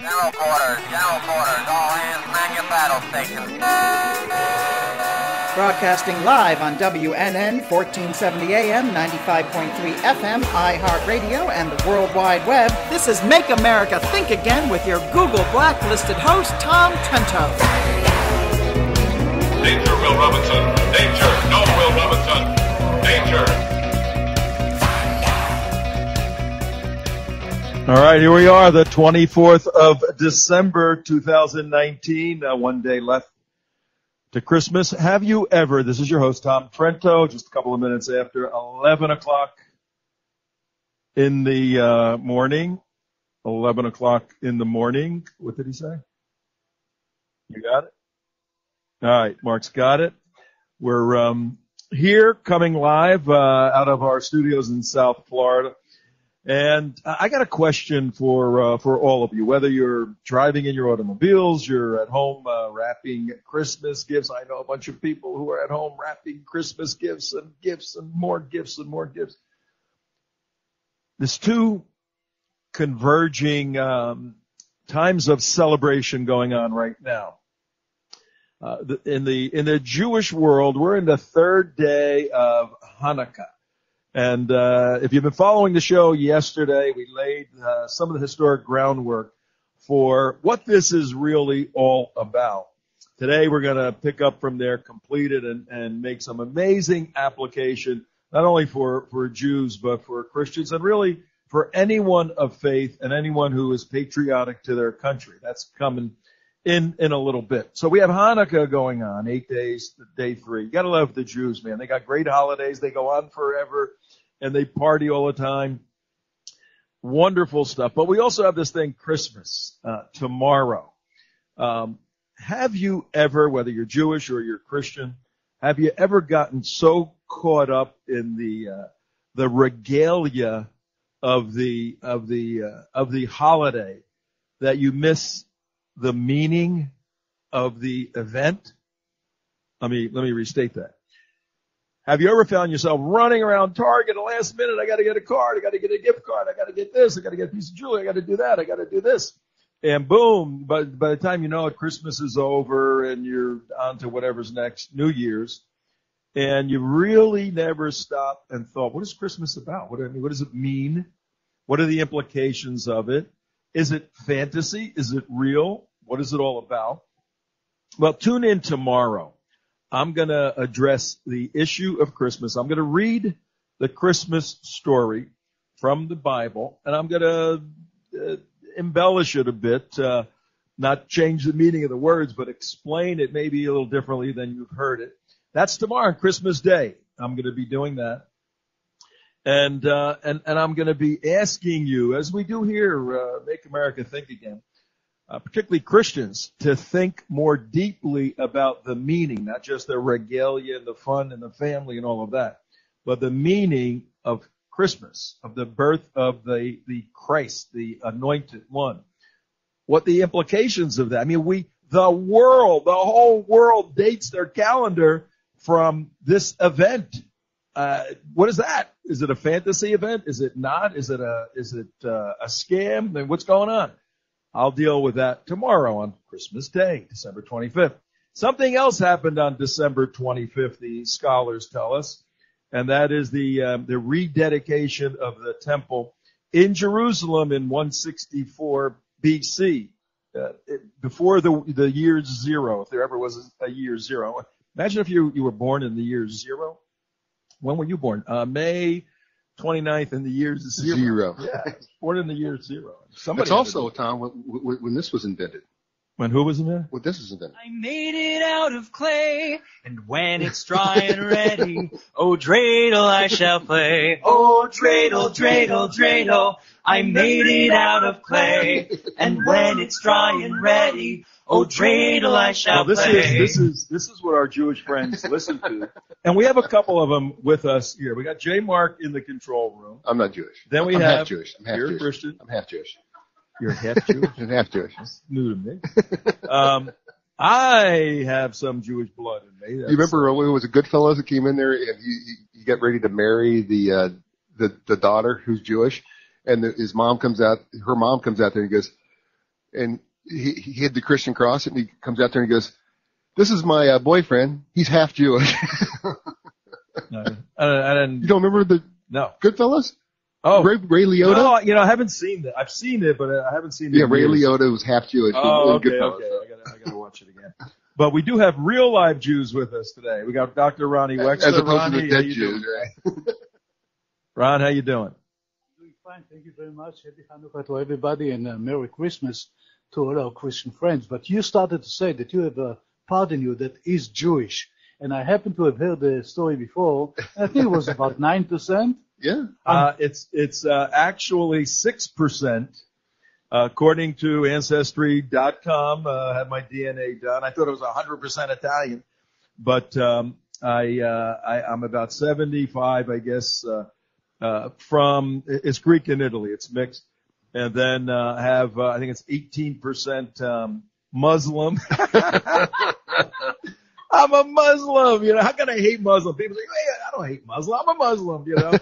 General quarters, all hands man your battle stations. Broadcasting live on WNN 1470 AM, 95.3 FM, iHeartRadio, and the World Wide Web. This is Make America Think Again with your Google Blacklisted host, Tom Trento. Danger, Will Robinson. Danger. No, Will Robinson. Danger. All right, here we are, the 24th of December, 2019, one day left to Christmas. Have you ever, this is your host, Tom Trento, just a couple of minutes after 11 o'clock in the morning. 11 o'clock in the morning. What did he say? You got it? All right, Mark's got it. We're here coming live out of our studios in South Florida. And I got a question for all of you, whether you're driving in your automobiles, you're at home wrapping Christmas gifts. I know a bunch of people who are at home wrapping Christmas gifts and more gifts and more gifts. There's two converging times of celebration going on right now. In the Jewish world, we're in the third day of Hanukkah. And if you've been following the show yesterday, we laid some of the historic groundwork for what this is really all about. Today, we're going to pick up from there, complete it, and make some amazing application, not only for Jews, but for Christians, and really for anyone of faith and anyone who is patriotic to their country. That's coming in a little bit. So we have Hanukkah going on, 8 days, day 3. You got to love the Jews, man. They got great holidays. They go on forever, and they party all the time. Wonderful stuff. But we also have this thing, Christmas, tomorrow. Have you ever, whether you're Jewish or you're Christian, have you ever gotten so caught up in the regalia of the holiday that you miss the meaning of the event? Let me restate that. Have you ever found yourself running around Target at the last minute? I got to get a card. I got to get a gift card. I got to get this. I got to get a piece of jewelry. I got to do that. I got to do this. And boom, by the time you know it, Christmas is over and you're on to whatever's next, New Year's. And you really never stopped and thought, what is Christmas about? What does it mean? What are the implications of it? Is it fantasy? Is it real? What is it all about? Well, tune in tomorrow. I'm going to address the issue of Christmas. I'm going to read the Christmas story from the Bible, and I'm going to embellish it a bit, not change the meaning of the words, but explain it maybe a little differently than you've heard it. That's tomorrow, Christmas Day. I'm going to be doing that. And I'm going to be asking you, as we do here, Make America Think Again, particularly Christians, to think more deeply about the meaning, not just the regalia and the fun and the family and all of that, but the meaning of Christmas, of the birth of the Christ, the anointed one. What the implications of that. I mean, the whole world dates their calendar from this event. What is that? Is it a fantasy event? Is it not? Is it a scam? I mean, what's going on? I'll deal with that tomorrow on Christmas Day, December 25th. Something else happened on December 25th, the scholars tell us, and that is the rededication of the temple in Jerusalem in 164 BC, before the year zero, if there ever was a year zero. Imagine if you were born in the year zero. When were you born? May 29th in the year zero. Yeah, born in the year zero. It's also a time when this was invented. When who was invented? When this was invented. I made it out of clay, and when it's dry and ready, oh, dreidel I shall play. Oh, dreidel, dreidel, dreidel, I made it out of clay, and when it's dry and ready, oh, dreidel I shall play. This is what our Jewish friends listen to. And we have a couple of them with us here. We got J. Mark in the control room. I'm not Jewish. Then I'm half Jewish. You're Christian. I'm half Jewish. You're half Jewish? I'm half Jewish. That's new to me. I have some Jewish blood in me. You remember when it was a Goodfellas that came in there and he got ready to marry the daughter who's Jewish, and her mom comes out there and goes, and he had the Christian cross, and he comes out there and he goes, "This is my boyfriend. He's half Jewish." No, I didn't. You don't remember the No. Goodfellas? Oh, Ray Liotta? No, I haven't seen that. I've seen it, but I haven't seen it. Yeah, in Ray years. Liotta was half Jewish. Oh, in okay. Goodfellas. I gotta watch it again. But we do have real live Jews with us today. We got Dr. Ronnie Wexler. As opposed Ronnie, to the how dead you Jews, doing? right? Ron, how you doing? Doing fine. Thank you very much. Happy Hanukkah to everybody and Merry Christmas to all our Christian friends. But you started to say that you have a part in you that is Jewish. And I happen to have heard the story before. I think it was about 9%. Yeah. It's actually 6%. According to Ancestry.com, had my DNA done. I thought it was 100% Italian, but I'm about 75, I guess, from it's Greek and Italy. It's mixed, and then have I think it's 18% Muslim. I'm a Muslim, you know. How can I hate Muslim? People say, hey, I don't hate Muslim. I'm a Muslim, you know.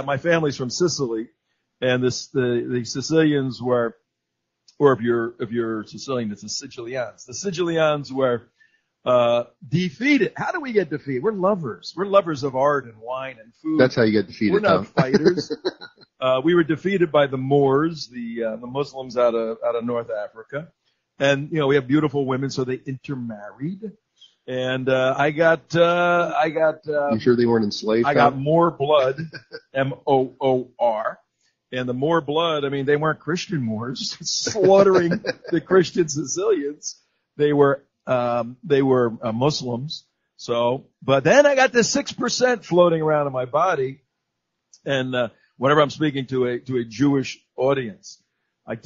My family's from Sicily, and the Sicilians were, or if you're Sicilian, it's the Sicilians. The Sicilians were defeated. How do we get defeated? We're lovers. We're lovers of art and wine and food. That's how you get defeated. We're not fighters. We were defeated by the Moors, the Muslims out of North Africa. And, you know, we have beautiful women, so they intermarried. And, you sure they weren't enslaved? I got Moor blood, Moor. And the Moor blood, I mean, they weren't Christian Moors slaughtering the Christian Sicilians. They were Muslims. So, but then I got this 6% floating around in my body. And, whenever I'm speaking to a Jewish audience, when I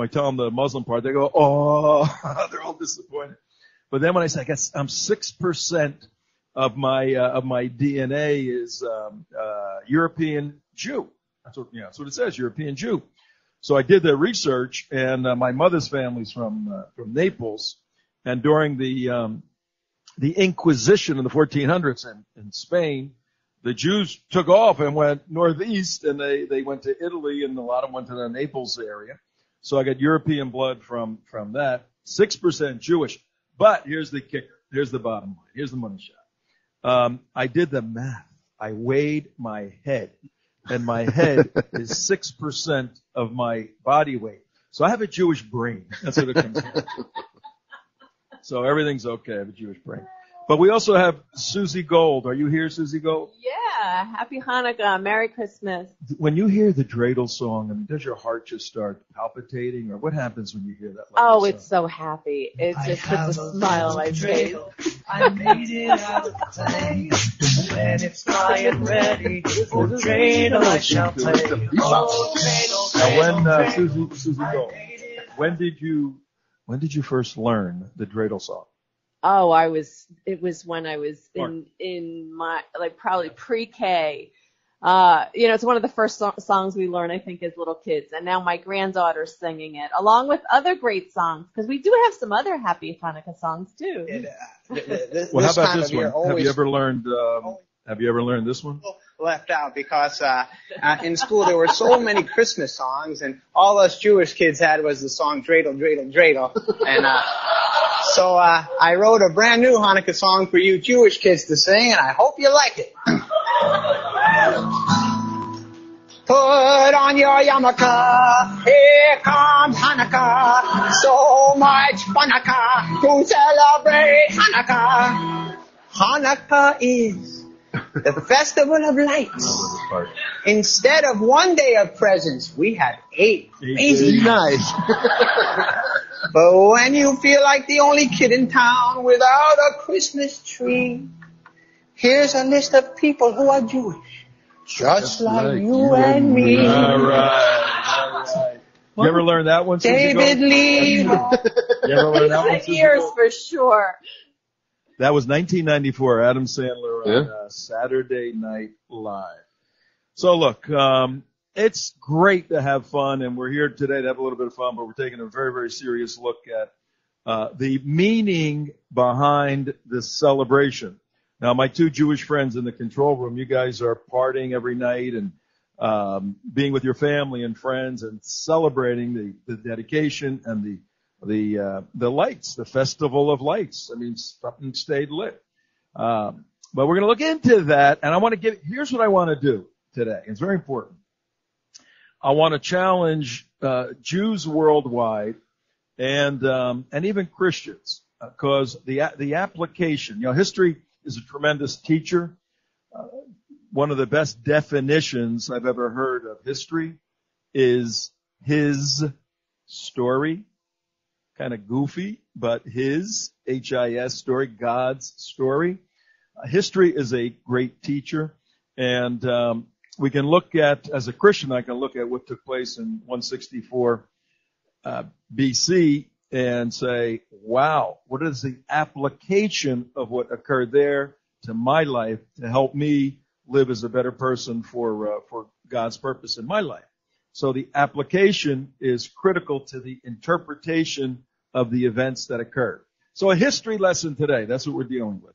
tell them the Muslim part, they go, oh, they're all disappointed. But then when I say, I guess I'm 6% of my DNA is, European Jew. That's what it says, European Jew. So I did the research, and, my mother's family's from Naples. And during the Inquisition in the 1400s in Spain, the Jews took off and went northeast, and they went to Italy, and a lot of them went to the Naples area. So I got European blood from that. 6% Jewish. But here's the kicker. Here's the bottom line. Here's the money shot. I did the math. I weighed my head, and my head is 6% of my body weight. So I have a Jewish brain. That's what it comes from. So everything's okay. I have a Jewish brain. But we also have Suzie Gold. Are you here, Suzie Gold? Yeah. Happy Hanukkah. Merry Christmas. When you hear the dreidel song, I mean, does your heart just start palpitating, or what happens when you hear that? Oh, it's so happy. It just puts a smile on my face. I made it out of clay. When it's dry and ready, oh, dreidel I shall play. Oh, dreidel, dreidel. Now, Suzie Gold, when did you first learn the dreidel song? Oh, it was when I was in my, probably pre-K. It's one of the first songs we learn, I think, as little kids. And now my granddaughter's singing it, along with other great songs, because we do have some other happy Hanukkah songs, too. Well, how about this one? Have you ever learned this one? Left out because in school there were so many Christmas songs, and all us Jewish kids had was the song Dreidel, Dreidel, Dreidel. And so I wrote a brand new Hanukkah song for you Jewish kids to sing, and I hope you like it. Put on your yarmulke, here comes Hanukkah, so much Hanukkah to celebrate Hanukkah. Hanukkah is the festival of lights. Instead of one day of presents, we had 8. Easy. Nice. But when you feel like the only kid in town without a Christmas tree, here's a list of people who are Jewish, just like you and me. All right. You ever learn that one, David Lee. You ever learn that one, years for sure. That was 1994, Adam Sandler on Saturday Night Live. So look, it's great to have fun, and we're here today to have a little bit of fun, but we're taking a very, very serious look at the meaning behind this celebration. Now, my 2 Jewish friends in the control room, you guys are partying every night and being with your family and friends and celebrating the dedication and the lights, the festival of lights. I mean, something stayed lit. But we're going to look into that, and here's what I want to do today. It's very important. I want to challenge Jews worldwide and even Christians, because the application, history is a tremendous teacher. One of the best definitions I've ever heard of history is his story. Kind of goofy, but his, H-I-S story, God's story. History is a great teacher, and we can look at, as a Christian, I can look at what took place in 164 BC and say, wow, what is the application of what occurred there to my life to help me live as a better person for God's purpose in my life? So the application is critical to the interpretation of the events that occurred. So a history lesson today, that's what we're dealing with.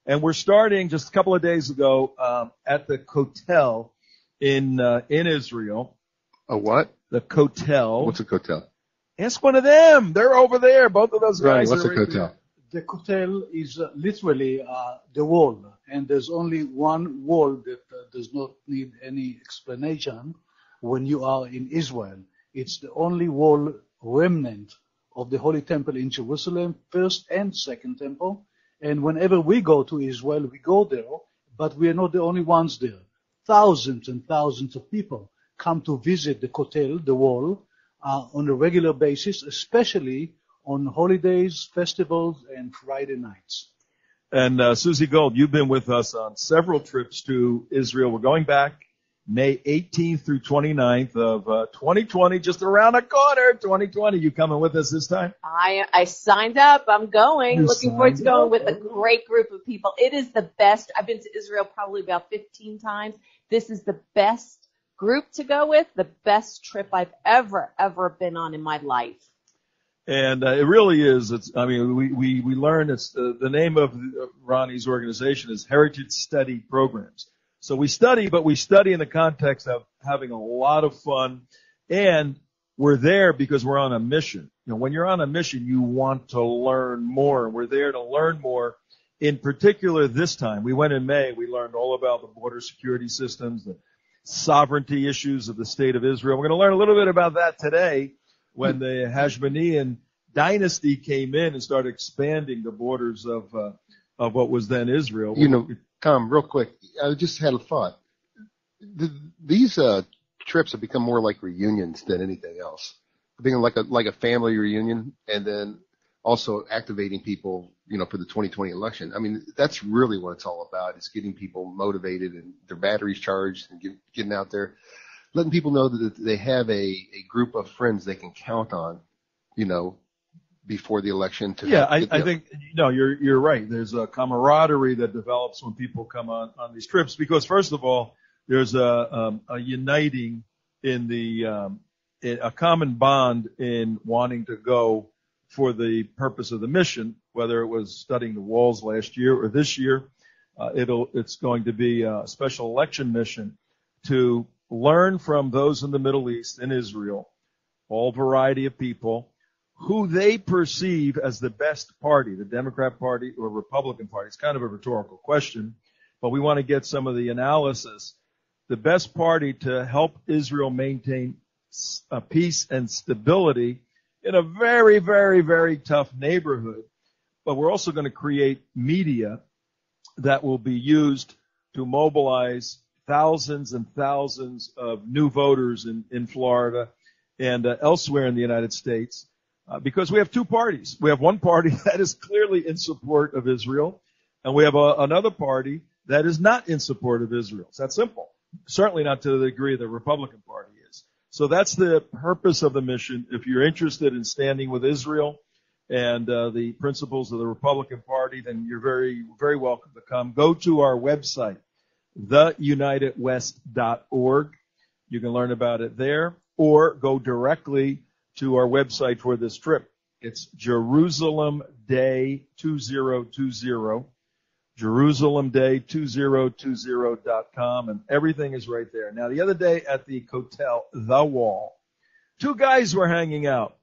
And we're starting just a couple of days ago at the Kotel in Israel. A what? The Kotel. What's a Kotel? Ask one of them. They're over there. Both of those guys. Right, what's are a Kotel? The Kotel is literally the wall, and there's only one wall that does not need any explanation when you are in Israel. It's the only wall remnant of the Holy Temple in Jerusalem, first and second temple. And whenever we go to Israel, we go there, but we are not the only ones there. Thousands and thousands of people come to visit the Kotel, the wall, on a regular basis, especially on holidays, festivals, and Friday nights. And Suzie Gold, you've been with us on several trips to Israel. We're going back May 18th through 29th of 2020, just around the corner, 2020. You coming with us this time? I signed up. I'm going. You Looking forward to signed going up? with a great group of people. It is the best. I've been to Israel probably about 15 times. This is the best group to go with, the best trip I've ever been on in my life. And it really is. We learn it's the name of Ronnie's organization is Heritage Study Programs. So we study, but we study in the context of having a lot of fun, and we're there because we're on a mission. When you're on a mission, you want to learn more. We're there to learn more. In particular, this time, we went in May, we learned all about the border security systems, the sovereignty issues of the state of Israel. We're going to learn a little bit about that today when the Hashmonean dynasty came in and started expanding the borders of what was then Israel. Tom, real quick, I just had a thought. These trips have become more like reunions than anything else. Being like a family reunion, and then also activating people, for the 2020 election. I mean, that's really what it's all about, is getting people motivated and their batteries charged and getting out there, letting people know that they have a group of friends they can count on, before the election. I think, you're right. There's a camaraderie that develops when people come on these trips, because first of all, there's a uniting in a common bond in wanting to go for the purpose of the mission, whether it was studying the walls last year or this year. It's going to be a special election mission to learn from those in the Middle East and Israel, all variety of people, who they perceive as the best party, the Democrat Party or Republican Party. It's kind of a rhetorical question, but we want to get some of the analysis. The best party to help Israel maintain peace and stability in a very, very, very tough neighborhood. But we're also going to create media that will be used to mobilize thousands and thousands of new voters in Florida and elsewhere in the United States. Because we have two parties. We have one party that is clearly in support of Israel, and we have another party that is not in support of Israel. It's that simple. Certainly not to the degree the Republican Party is. So that's the purpose of the mission. If you're interested in standing with Israel and the principles of the Republican Party, then you're very, very welcome to come. Go to our website, theunitedwest.org. You can learn about it there, or go directly to our website for this trip. It's Jerusalem Day 2020, Jerusalem Day 2020.com, and everything is right there. Now, the other day at the Kotel, The Wall, two guys were hanging out,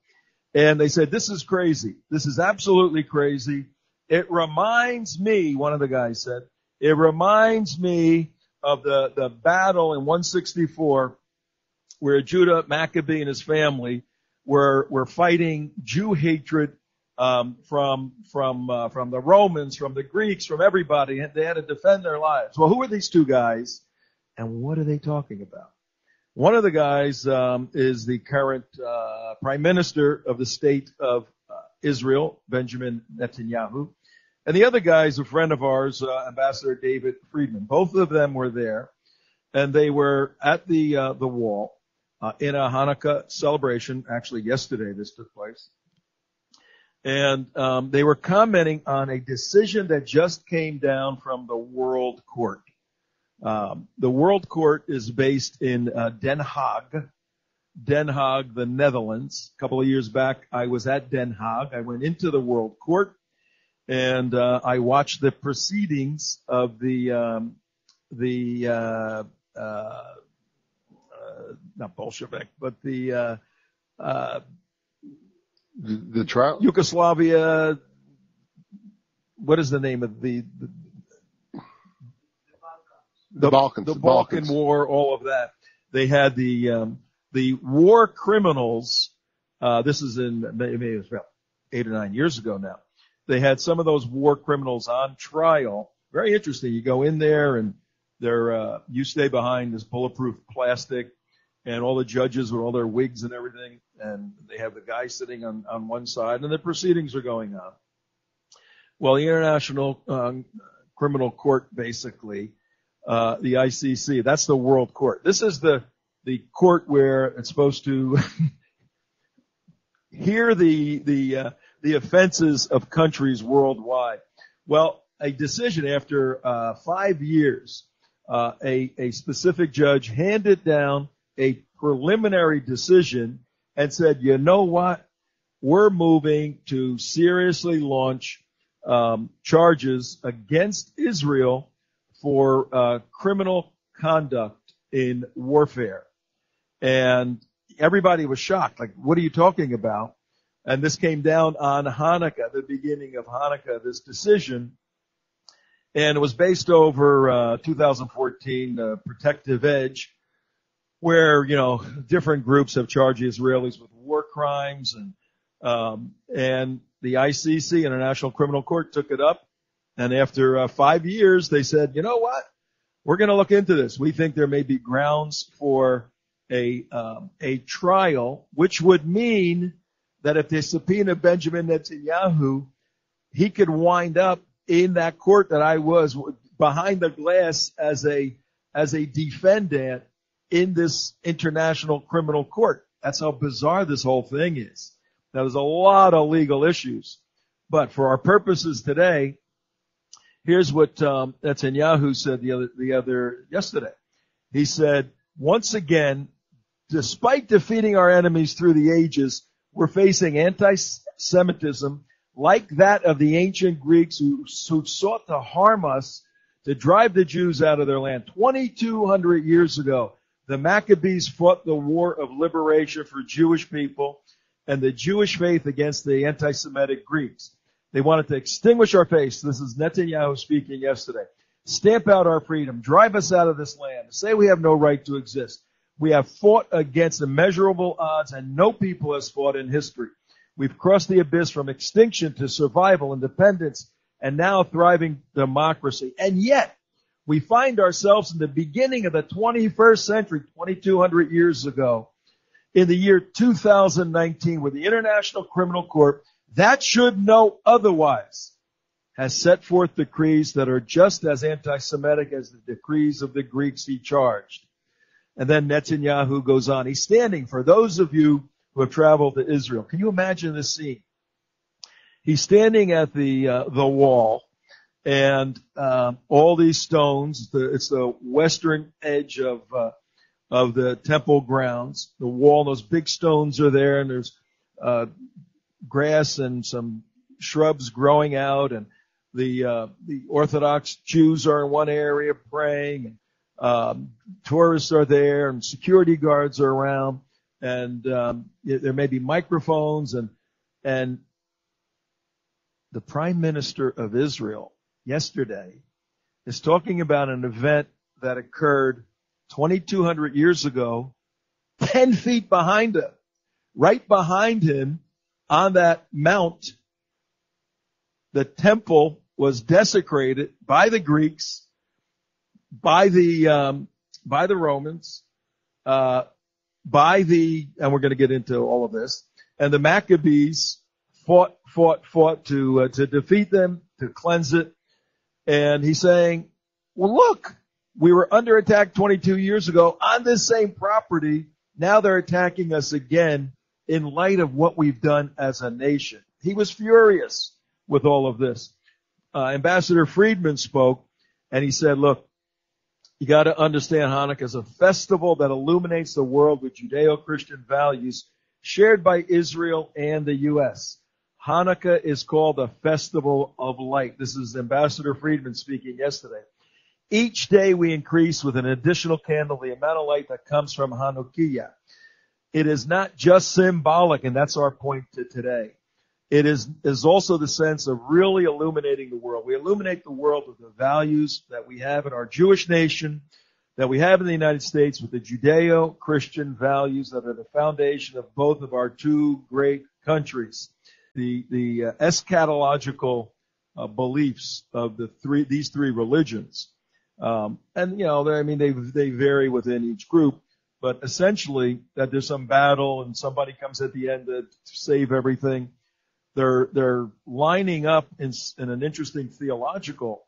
and they said, this is crazy. This is absolutely crazy. It reminds me, one of the guys said, it reminds me of the battle in 164 where Judah Maccabee and his family were fighting Jew hatred from the Romans, from the Greeks, from everybody. They had to defend their lives. Well, who are these two guys, and what are they talking about? One of the guys is the current prime minister of the state of Israel, Benjamin Netanyahu. And the other guy is a friend of ours, Ambassador David Friedman. Both of them were there, and they were at the wall in a Hanukkah celebration. Actually, yesterday this took place. And they were commenting on a decision that just came down from the World Court. The World Court is based in Den Haag, the Netherlands. A couple of years back, I was at Den Haag. I went into the World Court, and I watched the proceedings of not Bolshevik, but the trial? Yugoslavia. What is the name of the Balkans. The Balkan War, all of that. They had the war criminals. This is maybe it was about 8 or 9 years ago now. They had some of those war criminals on trial. Very interesting. You go in there and you stay behind this bulletproof plastic, and all the judges with all their wigs and everything, and they have the guy sitting on one side, and the proceedings are going on. Well, the International Criminal Court, basically, the ICC, that's the World Court. This is the court where it's supposed to hear the offenses of countries worldwide. Well, a decision after 5 years, a specific judge handed down a preliminary decision and said, you know what? We're moving to seriously launch charges against Israel for criminal conduct in warfare. And everybody was shocked. Like, what are you talking about? And this came down on Hanukkah, the beginning of Hanukkah, this decision. And it was based over 2014 Protective Edge, where, different groups have charged the Israelis with war crimes, and the ICC, International Criminal Court, took it up. And after 5 years, they said, you know what? We're going to look into this. We think there may be grounds for a trial, which would mean that if they subpoena Benjamin Netanyahu, he could wind up in that court that I was behind the glass as a defendant in this International Criminal Court. That's how bizarre this whole thing is. Now, there's a lot of legal issues, but for our purposes today, here's what Netanyahu said yesterday. He said, once again, despite defeating our enemies through the ages, we're facing anti-Semitism like that of the ancient Greeks who sought to harm us, to drive the Jews out of their land. 2,200 years ago, the Maccabees fought the war of liberation for Jewish people and the Jewish faith against the anti-Semitic Greeks. They wanted to extinguish our faith. This is Netanyahu speaking yesterday. Stamp out our freedom. Drive us out of this land. Say we have no right to exist. We have fought against immeasurable odds, and no people has fought in history. We've crossed the abyss from extinction to survival, independence, and now thriving democracy. And yet, we find ourselves in the beginning of the 21st century, 2,200 years ago, in the year 2019, where the International Criminal Court, that should know otherwise, has set forth decrees that are just as anti-Semitic as the decrees of the Greeks he charged. And then Netanyahu goes on. He's standing, for those of you who have traveled to Israel, can you imagine this scene? He's standing at the wall, and all these stones. It's the western edge of the temple grounds. The wall, those big stones are there, and there's grass and some shrubs growing out, and the Orthodox Jews are in one area praying, and tourists are there, and security guards are around, and there may be microphones, and the Prime Minister of Israel yesterday is talking about an event that occurred 2,200 years ago, 10 feet behind him. Right behind him on that mount, the temple was desecrated by the Greeks, by the Romans, and we're going to get into all of this, and the Maccabees fought to defeat them, to cleanse it. And he's saying, well, look, we were under attack 22 years ago on this same property. Now they're attacking us again in light of what we've done as a nation. He was furious with all of this. Ambassador Friedman spoke, and he said, look, you got to understand Hanukkah is a festival that illuminates the world with Judeo-Christian values shared by Israel and the U.S. Hanukkah is called a festival of light. This is Ambassador Friedman speaking yesterday. Each day we increase with an additional candle the amount of light that comes from Hanukkah. It is not just symbolic, and that's our point to today. It is also the sense of really illuminating the world. We illuminate the world with the values that we have in our Jewish nation, that we have in the United States, with the Judeo-Christian values that are the foundation of both of our two great countries. The eschatological beliefs of these three religions. And, you know, they vary within each group, but essentially that there's some battle and somebody comes at the end to save everything. They're lining up in an interesting theological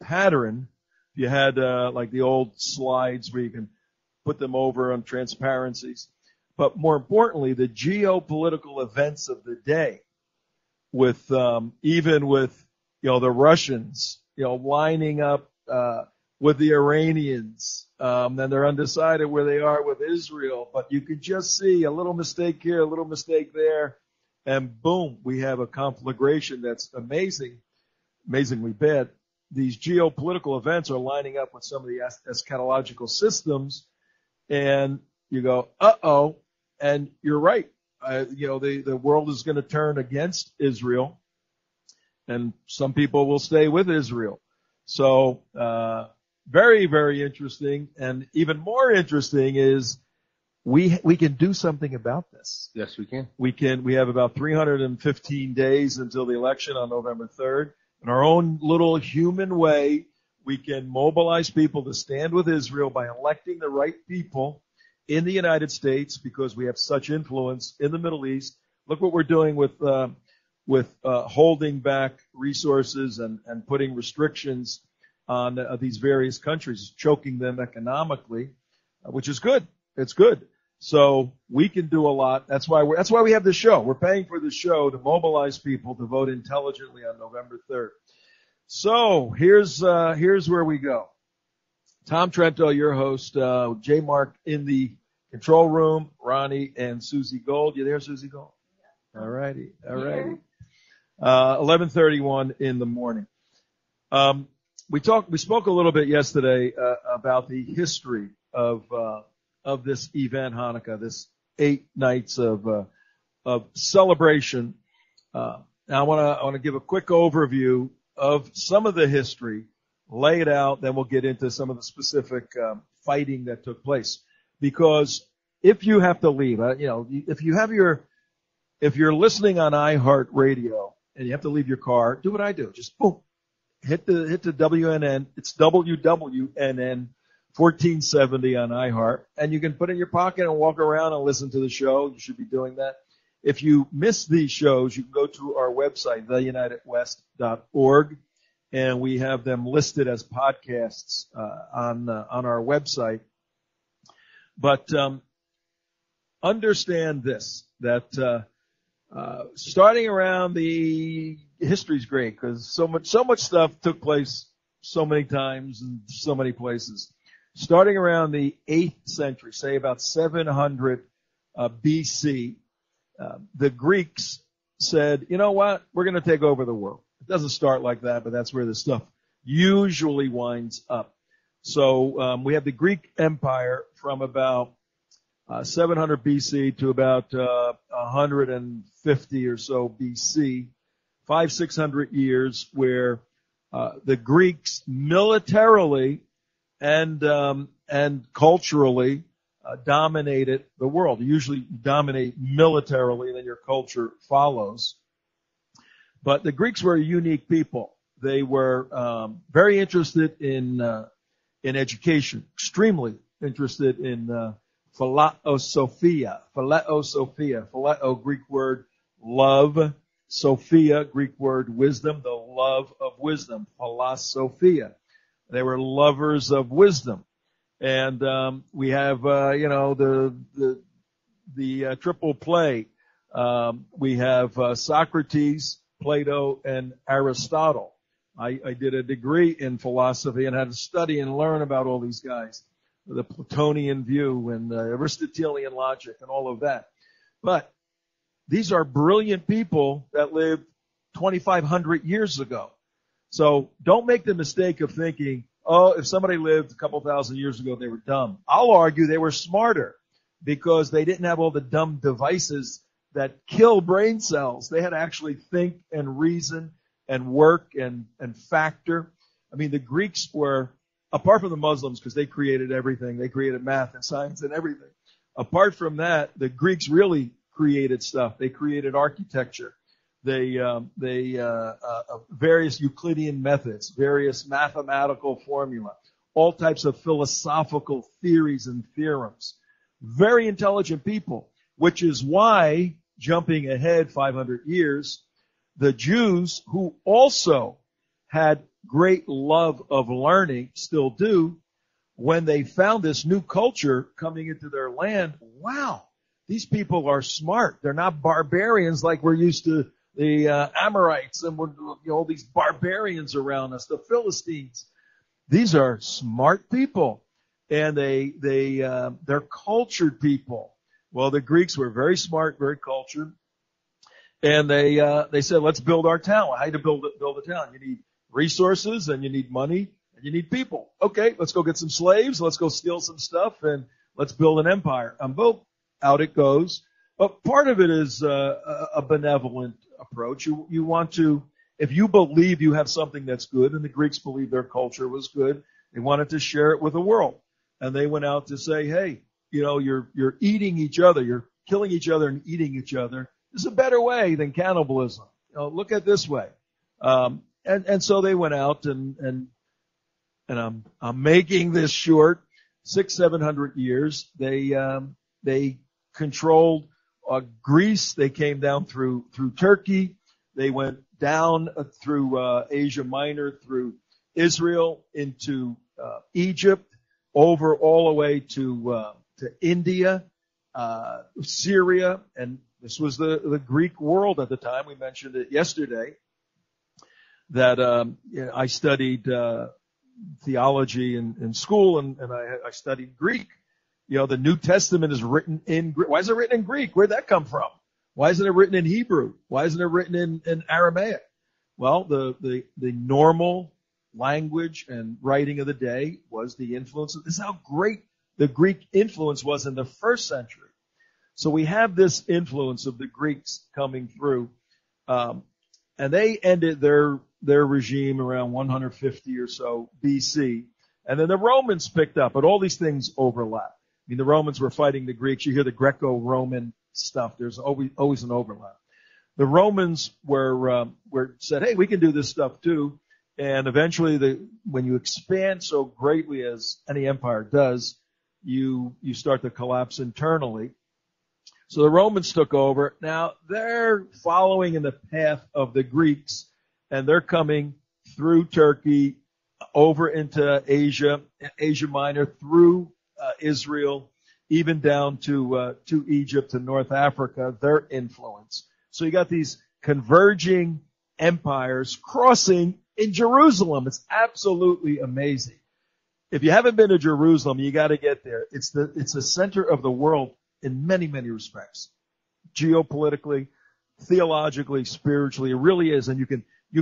pattern. You had, like the old slides where you can put them over on transparencies. But more importantly, the geopolitical events of the day with, even with, you know, the Russians, you know, lining up, with the Iranians, and they're undecided where they are with Israel, but you could just see a little mistake here, a little mistake there, and boom, we have a conflagration that's amazingly bad. These geopolitical events are lining up with some of the eschatological systems, and you go, uh-oh, and you're right. You know, the world is going to turn against Israel, and some people will stay with Israel. So, very, very interesting. And even more interesting is we can do something about this. Yes, we can. We have about 315 days until the election on November 3rd. In our own little human way, we can mobilize people to stand with Israel by electing the right people in the United States, because we have such influence in the Middle East. Look what we're doing with holding back resources and putting restrictions on these various countries, choking them economically, which is good. It's good. So we can do a lot. That's why we have this show. We're paying for this show to mobilize people to vote intelligently on November 3rd. So here's where we go. Tom Trento, your host, J. Mark in the control room, Ronnie and Suzie Gold. You there, Suzie Gold? All righty. 11:31 in the morning. We spoke a little bit yesterday about the history of this event, Hanukkah, this 8 nights of celebration. Now I want to give a quick overview of some of the history, lay it out, then we'll get into some of the specific fighting that took place. Because if you have to leave, if you're listening on iHeartRadio and you have to leave your car, do what I do. Just boom. Hit the WNN. It's WWNN 1470 on iHeart, and you can put it in your pocket and walk around and listen to the show. You should be doing that. If you miss these shows, you can go to our website, theunitedwest.org, and we have them listed as podcasts on our website. But understand this, that starting around the history's great because so much stuff took place so many times and so many places. Starting around the 8th century, say about 700 BC, the Greeks said, you know what, we're going to take over the world. It doesn't start like that, but that's where the stuff usually winds up. So we have the Greek Empire from about 700 BC to about 150 or so BC, 600 years, where the Greeks militarily and culturally dominated the world. You usually dominate militarily, then your culture follows. But the Greeks were a unique people. They were very interested in education, extremely interested in philosophia. Phileo, Greek word love. Sophia, Greek word wisdom, the love of wisdom. Philosophia. They were lovers of wisdom. And we have the triple play. We have Socrates, Plato, and Aristotle. I did a degree in philosophy and had to study and learn about all these guys, the Platonian view and Aristotelian logic and all of that. But these are brilliant people that lived 2,500 years ago. So don't make the mistake of thinking, oh, if somebody lived a couple thousand years ago, they were dumb. I'll argue they were smarter because they didn't have all the dumb devices that kill brain cells. They had to actually think and reason and work and factor. I mean, the Greeks were, apart from the Muslims, because they created everything. They created math and science and everything. Apart from that, the Greeks really created stuff. They created architecture. They various Euclidean methods, various mathematical formula, all types of philosophical theories and theorems. Very intelligent people, which is why, jumping ahead 500 years, the Jews, who also had great love of learning, still do, when they found this new culture coming into their land, wow, these people are smart. They're not barbarians like we're used to, the Amorites and all these barbarians around us, the Philistines. These are smart people, and they're cultured people. Well, the Greeks were very smart, very cultured, and they said, let's build our town. How do you build a town? You need resources, and you need money, and you need people. Okay, let's go get some slaves. Let's go steal some stuff, and let's build an empire. And boom, out it goes. But part of it is a benevolent approach. You want to, if you believe you have something that's good, and the Greeks believed their culture was good, they wanted to share it with the world. And they went out to say, hey, you're eating each other, you're killing each other and eating each other. There's a better way than cannibalism. Look at this way. And so they went out and I'm making this short, 600-700 years. They controlled Greece. They came down through Turkey. They went down through Asia Minor, through Israel, into Egypt, over all the way to India, Syria, and this was the Greek world at the time. We mentioned it yesterday that I studied theology in school, and I studied Greek. The New Testament is written in Greek. Why is it written in Greek? Where'd that come from? Why isn't it written in Hebrew? Why isn't it written in Aramaic? Well, the normal language and writing of the day was the influence. This is how great the Greek influence was in the first century. So we have this influence of the Greeks coming through, and they ended their regime around 150 or so BC, and then the Romans picked up, but all these things overlap. I mean, the Romans were fighting the Greeks. You hear the Greco-Roman stuff. There's always an overlap. The Romans were said, hey, we can do this stuff too. And eventually, when you expand so greatly as any empire does, you start to collapse internally. So the Romans took over. Now they're following in the path of the Greeks, and they're coming through Turkey, over into Asia Minor, through Israel, even down to Egypt and North Africa, their influence. So you got these converging empires crossing in Jerusalem. It's absolutely amazing. If you haven't been to Jerusalem, you got to get there. It's the center of the world in many, many respects. Geopolitically, theologically, spiritually. It really is. And you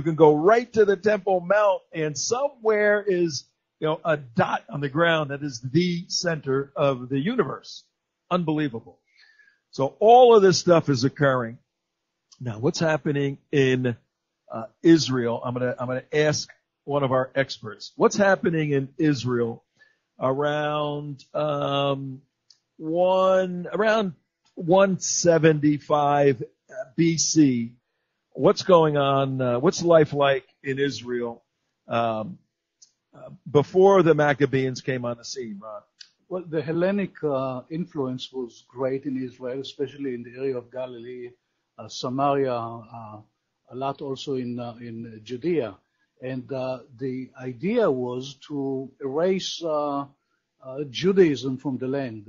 can go right to the Temple Mount, and somewhere is, a dot on the ground that is the center of the universe. Unbelievable. So all of this stuff is occurring. Now, what's happening in Israel? I'm gonna ask one of our experts. What's happening in Israel around 175 BC? What's going on? What's life like in Israel before the Maccabees came on the scene, Ron? Well, the Hellenic influence was great in Israel, especially in the area of Galilee, Samaria, a lot also in Judea. And the idea was to erase Judaism from the land.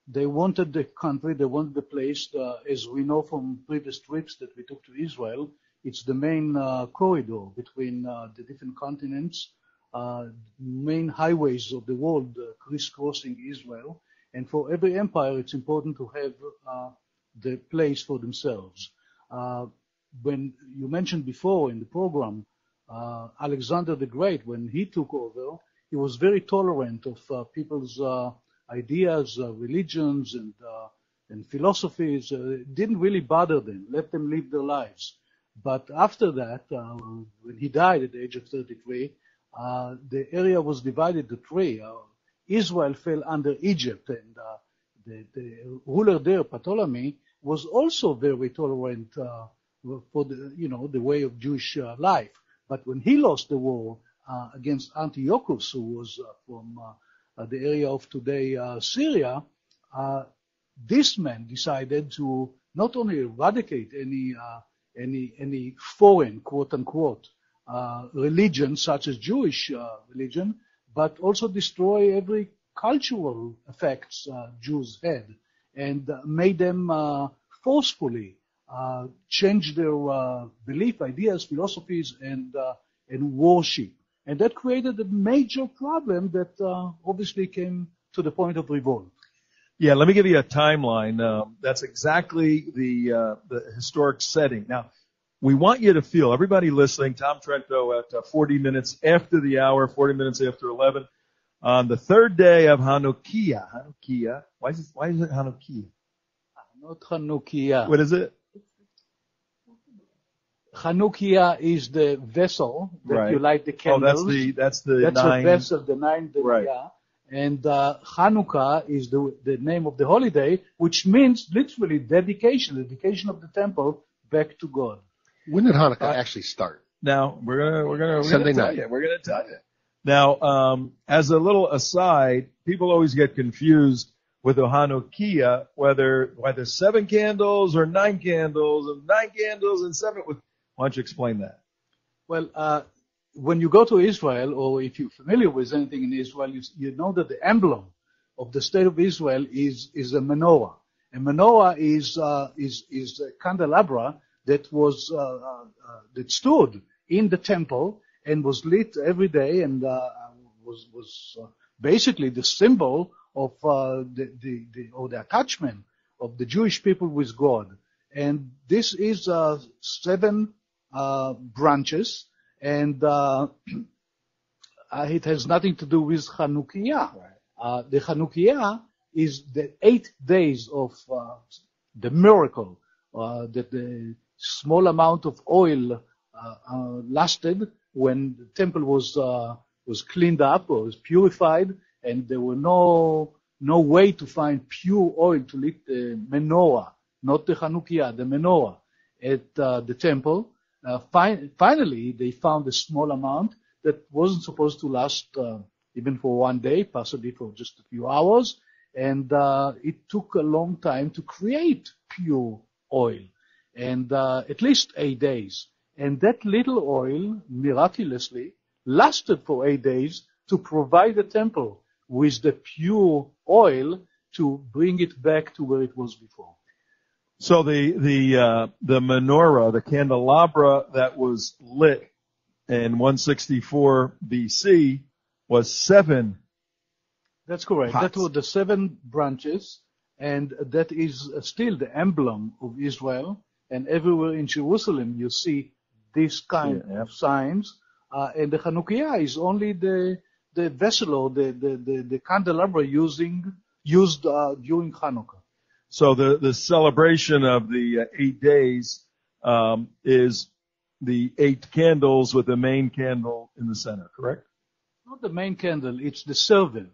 They wanted the country, they wanted the place, as we know from previous trips that we took to Israel, it's the main corridor between the different continents, main highways of the world crisscrossing Israel. And for every empire, it's important to have the place for themselves. When you mentioned before in the program, Alexander the Great, when he took over, he was very tolerant of people's ideas, religions, and philosophies. Didn't really bother them, let them live their lives. But after that, when he died at the age of 33, the area was divided to three. Israel fell under Egypt, and the ruler there, Ptolemy, was also very tolerant for the way of Jewish life. But when he lost the war against Antiochus, who was from the area of today Syria, this man decided to not only eradicate any foreign, quote unquote, religion such as Jewish religion, but also destroy every cultural effects Jews had, and made them forcefully change their belief, ideas, philosophies, and worship. And that created a major problem that obviously came to the point of revolt. Yeah, let me give you a timeline. That's exactly the historic setting. Now, we want you to feel, everybody listening, Tom Trento at 40 minutes after the hour, 40 minutes after 11, on the third day of Hanukkah. Hanukkah. Why is it Hanukkah? Not Hanukkah. What is it? Hanukkah is the vessel that you light the candles. Oh, that's the That's nine. a vessel, the nine. Right. And Hanukkah is the name of the holiday, which means literally dedication of the temple back to God. When did Hanukkah actually start? Now we're gonna Sunday tell night. you. We're gonna tell you. Now, as a little aside, people always get confused with the Hanukkah, whether 7 candles or 9 candles, and 9 candles and 7. Why don't you explain that? Well, when you go to Israel, or if you're familiar with anything in Israel, you know that the emblem of the state of Israel is a menorah. A menorah is a candelabra that was that stood in the temple and was lit every day, and was basically the symbol of the attachment of the Jewish people with God. And this is 7 branches, and it has nothing to do with Hanukkah. The Hanukkah is the 8 days of the miracle that the small amount of oil lasted when the temple was cleaned up or was purified, and there were no way to find pure oil to lit the menorah, not the Hanukkah, the menorah at the temple. Finally, they found a small amount that wasn't supposed to last even for one day, possibly for just a few hours, and it took a long time to create pure oil, and at least 8 days. And that little oil, miraculously, lasted for 8 days to provide the temple with the pure oil to bring it back to where it was before. So the menorah, the candelabra that was lit in 164 BC was 7. That's correct. pots. That were the 7 branches, and that is still the emblem of Israel. And everywhere in Jerusalem you see this kind of signs. And the Hanukkah is only the vessel or the candelabra used during Hanukkah. So the celebration of the 8 days is the 8 candles with the main candle in the center, correct? Not the main candle, it's the serval.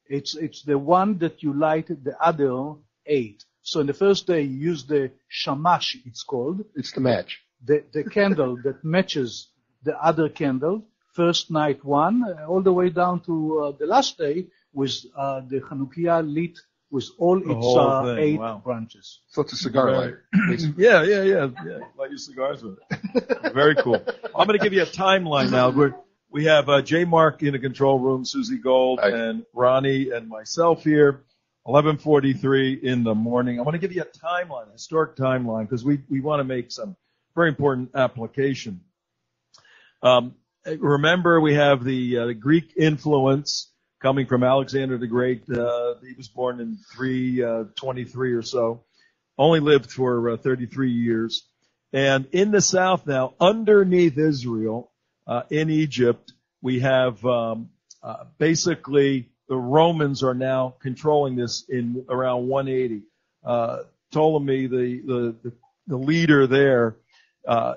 It's the one that you light the other 8. So in the first day you use the shamash, it's called. It's the match. The candle that matches the other candle. First night 1, all the way down to the last day with the Hanukkah lit with all its 8 branches. So it's a cigar lighter. Yeah. Light your cigars with it. Very cool. I'm going to give you a timeline now. We have J. Mark in the control room, Suzie Gold, and Ronnie and myself here. 11:43 in the morning. I want to give you a timeline, a historic timeline, because we want to make some very important application. Remember, we have the Greek influence coming from Alexander the Great. He was born in 323 or so. Only lived for 33 years. And in the south now, underneath Israel, in Egypt, we have basically the Romans are now controlling this in around 180. Ptolemy, the leader there,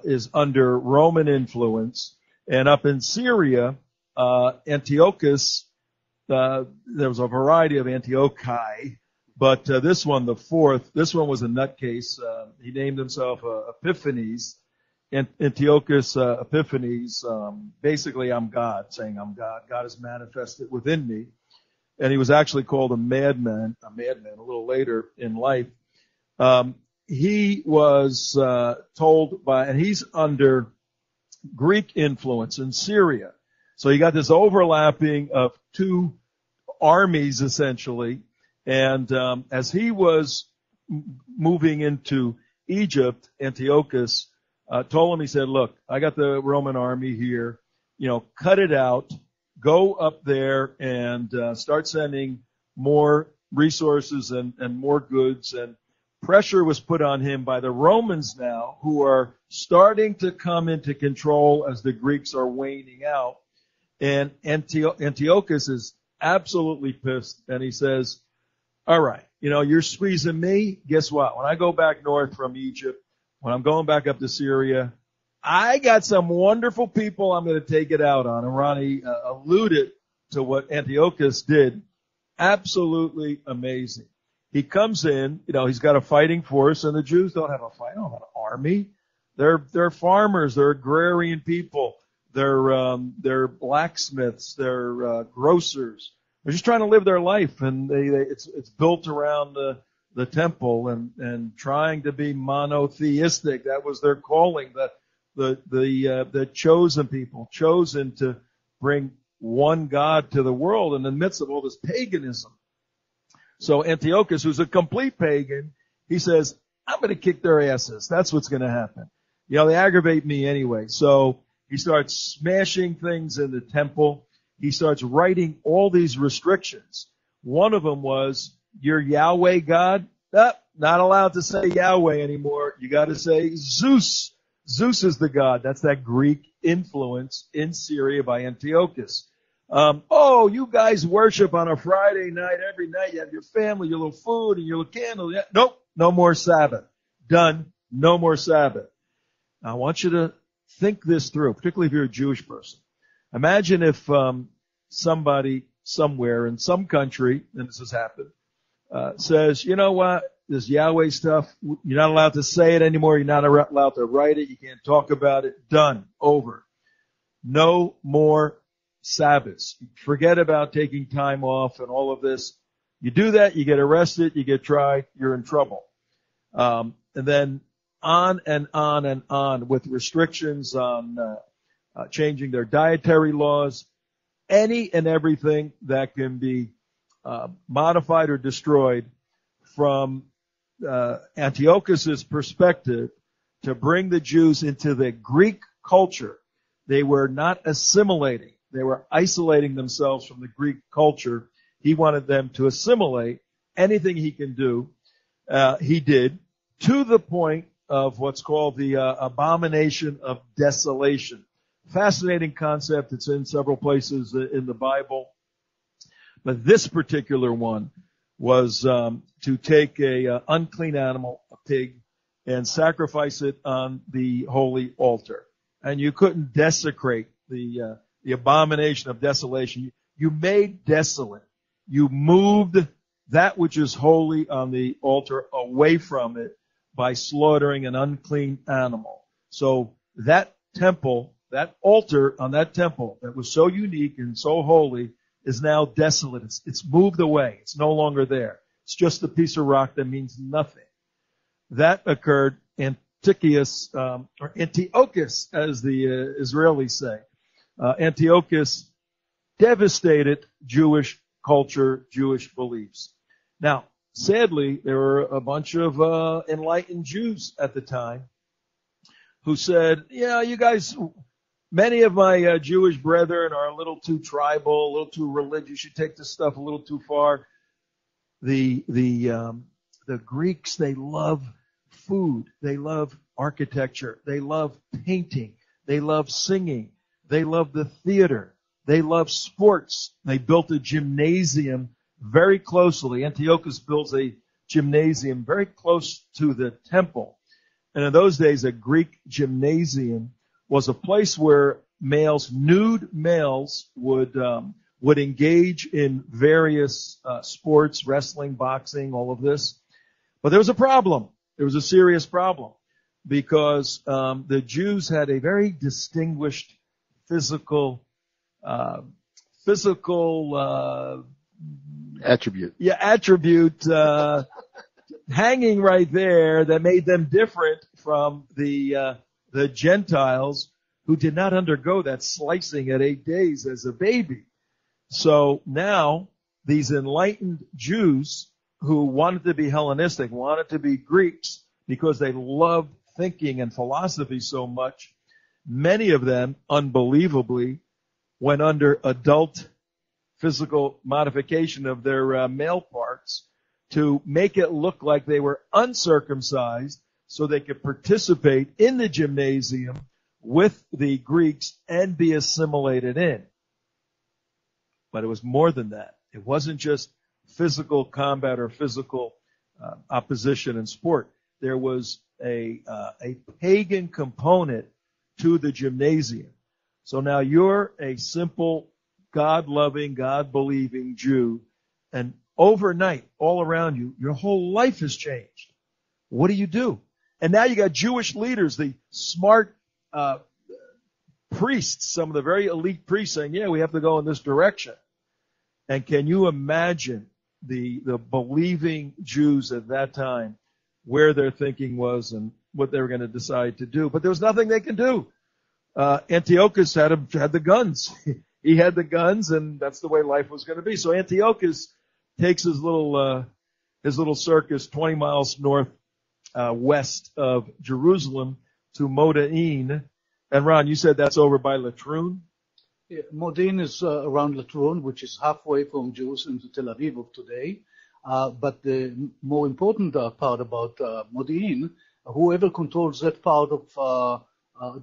is under Roman influence. And up in Syria, Antiochus, there was a variety of Antiochi, but this one, the fourth, this one was a nutcase. He named himself Epiphanes. Antiochus Epiphanes, basically I'm God, saying I'm God. God is manifested within me. And he was actually called a madman a little later in life. He was told by, and he's under Greek influence in Syria. So you got this overlapping of 2 armies essentially. And as he was moving into Egypt, Antiochus, Ptolemy said, look, I got the Roman army here, cut it out, go up there and start sending more resources and more goods. And pressure was put on him by the Romans now, who are starting to come into control as the Greeks are waning out. And Antiochus is absolutely pissed, and he says, all right, you're squeezing me. Guess what? When I go back north from Egypt, when I'm going back up to Syria, I got some wonderful people I'm going to take it out on. And Ronnie alluded to what Antiochus did. Absolutely amazing. He comes in, he's got a fighting force, and the Jews don't have a an army. They're farmers, they're agrarian people, they're blacksmiths, they're grocers. They're just trying to live their life, and it's built around the temple and trying to be monotheistic. That was their calling. The chosen people, chosen to bring one God to the world in the midst of all this paganism. So Antiochus, who's a complete pagan, he says, I'm going to kick their asses. That's what's going to happen. They aggravate me anyway. So he starts smashing things in the temple. He starts writing all these restrictions. One of them was, you're Yahweh God? Not allowed to say Yahweh anymore. You got to say Zeus. Zeus is the god. That's that Greek influence in Syria by Antiochus. You guys worship on a Friday night, every night. You have your family, your little food, and your little candle. Yeah. Nope, no more Sabbath. Done. No more Sabbath. Now, I want you to think this through, particularly if you're a Jewish person. Imagine if somebody somewhere in some country, and this has happened, says, you know what, this Yahweh stuff, you're not allowed to say it anymore. You're not allowed to write it. You can't talk about it. Done. Over. No more Sabbaths. Forget about taking time off and all of this. You do that, you get arrested, you get tried, you're in trouble. And then on and on and on with restrictions on changing their dietary laws, any and everything that can be modified or destroyed from Antiochus's perspective to bring the Jews into the Greek culture. They were not assimilating. They were isolating themselves from the Greek culture. He wanted them to assimilate. Anything he can do, he did, to the point of what's called the abomination of desolation. Fascinating concept. It's in several places in the Bible. But this particular one was to take a unclean animal, a pig, and sacrifice it on the holy altar. And you couldn't desecrate the abomination of desolation. You made desolate. You moved that which is holy on the altar away from it by slaughtering an unclean animal. So that temple, that altar on that temple that was so unique and so holy is now desolate. It's moved away. It's no longer there. It's just a piece of rock that means nothing. That occurred Antiochus, as the Israelis say. Antiochus devastated Jewish culture, Jewish beliefs. Now, sadly, there were a bunch of enlightened Jews at the time who said, yeah, you guys, many of my Jewish brethren are a little too tribal, a little too religious. You take this stuff a little too far. The Greeks, they love food. They love architecture. They love painting. They love singing. They love the theater. They love sports. They built a gymnasium very closely. Antiochus builds a gymnasium very close to the temple. And in those days, a Greek gymnasium was a place where nude males would engage in various sports, wrestling, boxing, all of this. But there was a problem. There was a serious problem because the Jews had a very distinguished physical attribute. Yeah, attribute hanging right there that made them different from the Gentiles who did not undergo that slicing at 8 days as a baby. So now these enlightened Jews who wanted to be Hellenistic, wanted to be Greeks because they loved thinking and philosophy so much, many of them, unbelievably, went under adult physical modification of their male parts to make it look like they were uncircumcised so they could participate in the gymnasium with the Greeks and be assimilated in. But it was more than that. It wasn't just physical combat or physical opposition in sport. There was a pagan component to the gymnasium. So now you're a simple, God-loving, God-believing Jew, and overnight, all around you, your whole life has changed. What do? And now you got Jewish leaders, the smart priests, some of the very elite priests saying, yeah, we have to go in this direction. And can you imagine the believing Jews at that time, where their thinking was and what they were going to decide to do? But there was nothing they can do. Antiochus had the guns. He had the guns, and that's the way life was going to be. So Antiochus takes his little circus 20 miles west of Jerusalem to Modin. And Ron, you said that's over by Latrun? Yeah, Modin is around Latrun, which is halfway from Jerusalem to Tel Aviv of today. But the more important part about Modin, whoever controls that part of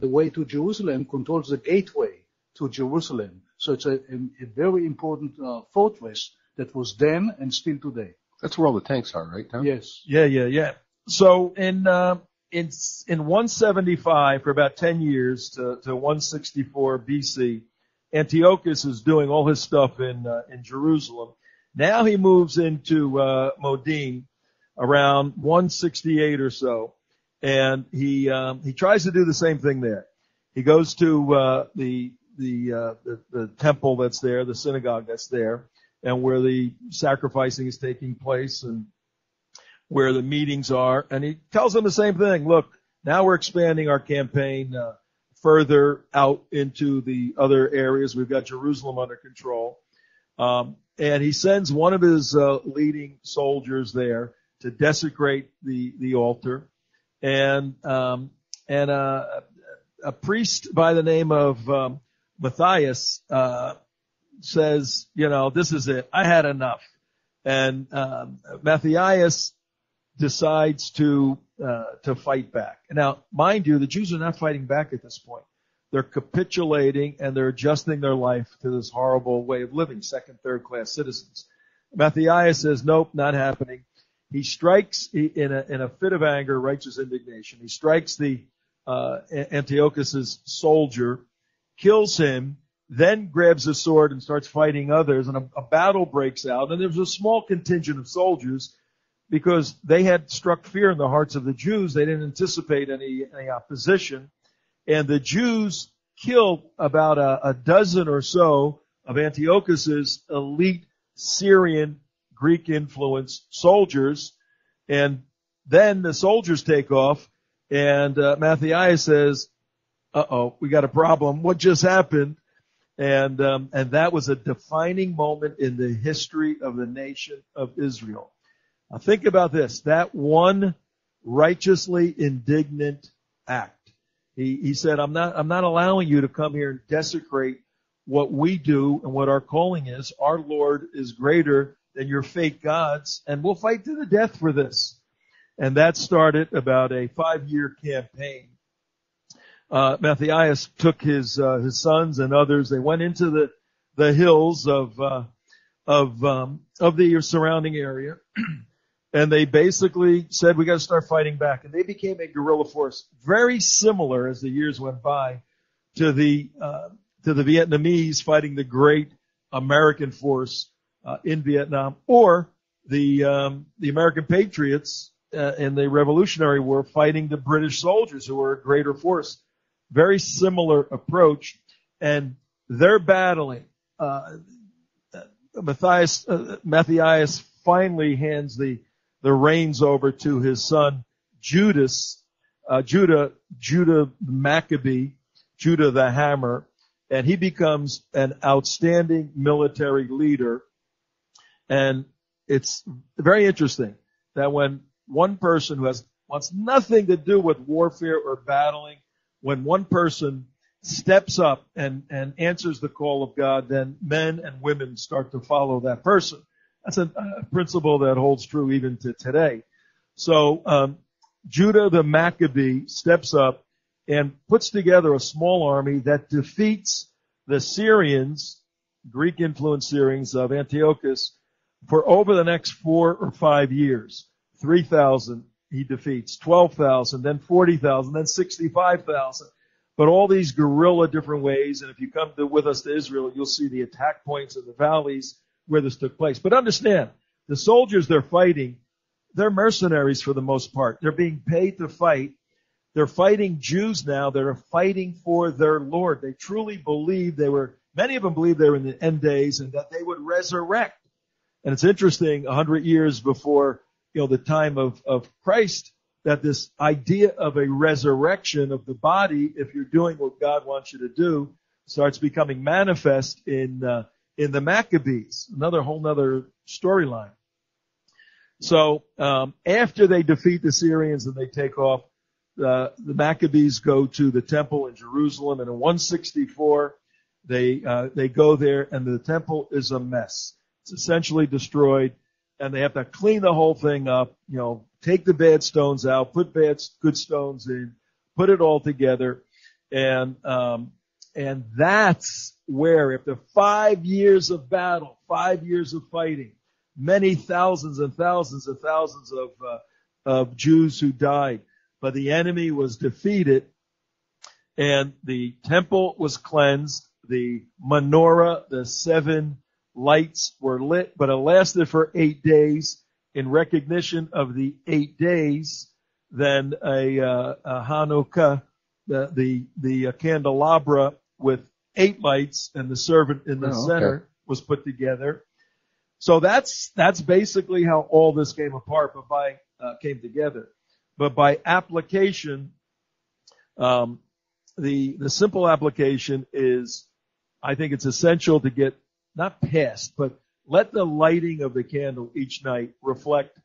the way to Jerusalem controls the gateway to Jerusalem. So it's a very important fortress that was then and still today. That's where all the tanks are, right, Tom? Yes. Yeah. So in 175, for about 10 years to 164 BC, Antiochus is doing all his stuff in Jerusalem. Now he moves into Modin around 168 or so, and he tries to do the same thing there. He goes to the temple that's there, the synagogue that's there, and where the sacrificing is taking place and where the meetings are, and he tells them the same thing. Look, now we're expanding our campaign further out into the other areas. We've got Jerusalem under control. And he sends one of his leading soldiers there to desecrate the altar. And a priest by the name of Matthias says, this is it. I had enough. And Matthias decides to fight back. Now, mind you, the Jews are not fighting back at this point. They're capitulating and they're adjusting their life to this horrible way of living, second, third class citizens. Matthias says, nope, not happening. He strikes in a fit of anger, righteous indignation. He strikes the Antiochus's soldier, kills him, then grabs a sword and starts fighting others, and a battle breaks out. And there's a small contingent of soldiers because they had struck fear in the hearts of the Jews. They didn't anticipate any opposition. And the Jews killed about a dozen or so of Antiochus's elite Syrian, Greek-influenced soldiers. And then the soldiers take off, and Matthias says, uh-oh, we got a problem. What just happened? And that was a defining moment in the history of the nation of Israel. Now think about this. That one righteously indignant act. He said, I'm not allowing you to come here and desecrate what we do and what our calling is. Our Lord is greater than your fake gods, and we'll fight to the death for this. And that started about a 5-year campaign. Matthias took his sons and others. They went into the hills of the surrounding area. And they basically said, we got to start fighting back. And they became a guerrilla force, very similar as the years went by to the Vietnamese fighting the great American force in Vietnam, or the American patriots in the Revolutionary War fighting the British soldiers who were a greater force. Very similar approach, and they're battling. Matthias finally hands the reins over to his son Judah Maccabee, Judah the Hammer, and he becomes an outstanding military leader. And it's very interesting that when one person who wants nothing to do with warfare or battling, when one person steps up and answers the call of God, then men and women start to follow that person. That's a principle that holds true even to today. So Judah the Maccabee steps up and puts together a small army that defeats the Syrians, Greek-influenced Syrians of Antiochus, for over the next 4 or 5 years. 3,000 he defeats, 12,000, then 40,000, then 65,000. But all these guerrilla different ways, and if you come with us to Israel, you'll see the attack points in the valleys where this took place. But understand, the soldiers they're fighting, they're mercenaries for the most part. They're being paid to fight. They're fighting Jews now that are fighting for their Lord. They truly believe many of them believed they were in the end days and that they would resurrect. And it's interesting, 100 years before, the time of Christ, that this idea of a resurrection of the body, if you're doing what God wants you to do, starts becoming manifest in the Maccabees. Whole nother storyline. So, after they defeat the Syrians and they take off, the Maccabees go to the temple in Jerusalem, and in 164, they go there, and the temple is a mess. It's essentially destroyed, and they have to clean the whole thing up, take the bad stones out, put good stones in, put it all together, and that's where, after 5 years of battle, 5 years of fighting, many thousands and thousands and thousands of Jews who died, but the enemy was defeated, and the temple was cleansed, the menorah, the 7 lights were lit, but it lasted for 8 days. In recognition of the 8 days, then a Hanukkah, the candelabra with 8 lights and the servant in the center was put together. So that's basically how all this came together. But by application, the simple application is, I think it's essential to get not past, but let the lighting of the candle each night reflect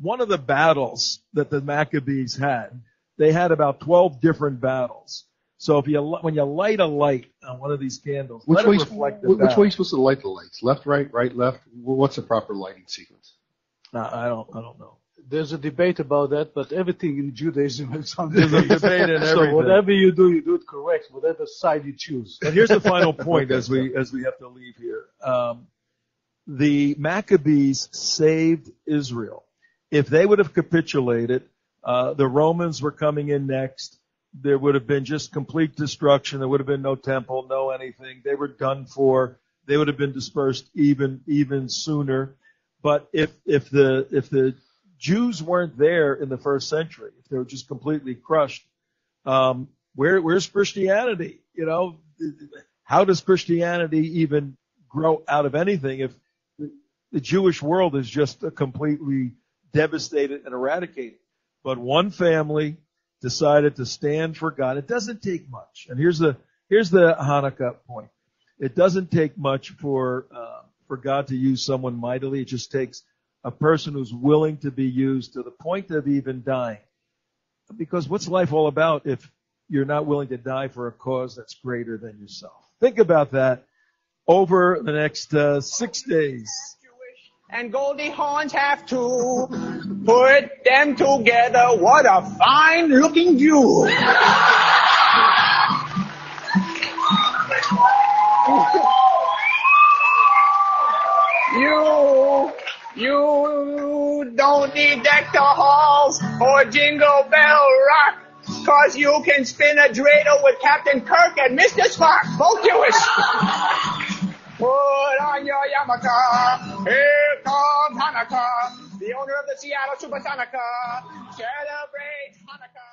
one of the battles that the Maccabees had. They had about 12 different battles. So when you light a light on one of these candles, let it reflect the battle. Which way are you supposed to light the lights? Left, right, left? What's the proper lighting sequence? I don't know. There's a debate about that, but everything in Judaism is something. There's a debate in So everything. whatever you do it correct, whatever side you choose. And here's the final point as we have to leave here. The Maccabees saved Israel. If they would have capitulated, the Romans were coming in next. There would have been just complete destruction. There would have been no temple, no anything. They were done for. They would have been dispersed even sooner. But if the Jews weren't there in the first century, if they were just completely crushed, where's Christianity? You know, how does Christianity even grow out of anything if the Jewish world is just completely devastated and eradicated? But one family decided to stand for God. It doesn't take much. And here's the Hanukkah point. It doesn't take much for God to use someone mightily. It just takes a person who's willing to be used to the point of even dying. Because what's life all about if you're not willing to die for a cause that's greater than yourself? Think about that over the next 6 days. And Goldie Hawn's have to put them together. What a fine looking Jew. You don't need Dector Halls or Jingle Bell Rock, 'cause you can spin a dreidel with Captain Kirk and Mr. Spock, both Jewish. Put on your yarmulke, here comes Hanukkah, the owner of the Seattle Supersonica, celebrate Hanukkah.